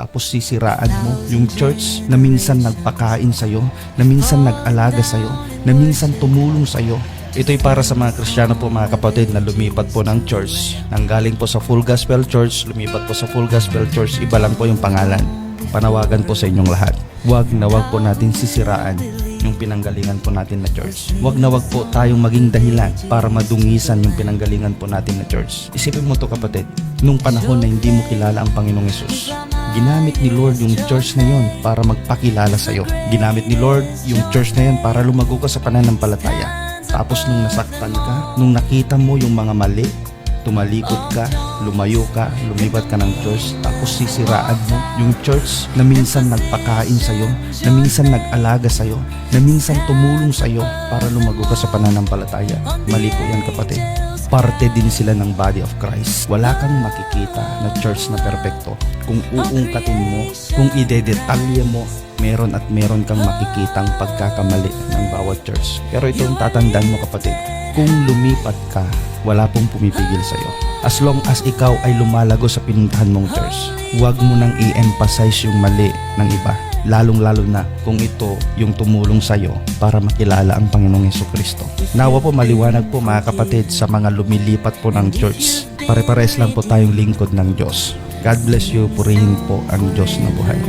tapos sisiraan mo yung church na minsan nagpakain sa'yo, na minsan nag-alaga sa'yo, na minsan tumulong sa'yo. Ito'y para sa mga Kristiyano po mga kapatid na lumipat po ng church. Nanggaling po sa Full Gospel Church, lumipat po sa Full Gospel Church, iba lang po yung pangalan. Panawagan po sa inyong lahat. Huwag na huwag po natin sisiraan yung pinanggalingan po natin na church. Huwag na huwag po tayong maging dahilan para madungisan yung pinanggalingan po natin na church. Isipin mo to kapatid, nung panahon na hindi mo kilala ang Panginoong Yesus, ginamit ni Lord yung church na yun para magpakilala sa'yo. Ginamit ni Lord yung church na yun para lumago ka sa pananampalataya. Tapos nung nasaktan ka, nung nakita mo yung mga mali, tumalikod ka, lumayo ka, lumipat ka ng church, tapos sisiraan mo yung church na minsan nagpakain sa'yo, na minsan nag-alaga sa'yo, na minsan tumulong sa'yo para lumago ka sa pananampalataya. Mali po yan kapatid. Parte din sila ng body of Christ. Wala kang makikita na church na perpekto. Kung uungkatin mo, kung idedetalye mo, meron at meron kang makikitang pagkakamali ng bawat church. Pero itong tatandaan mo kapatid, kung lumipat ka, wala pong pumipigil sa'yo. As long as ikaw ay lumalago sa pinuntahan mong church, huwag mo nang i-emphasize yung mali ng iba. Lalong-lalo na kung ito yung tumulong sa'yo para makilala ang Panginoong Jesucristo. Nawa po maliwanag po mga kapatid sa mga lumilipat po ng church. Pare-pares lang po tayong lingkod ng Diyos. God bless you. Purihin po ang Diyos na buhay.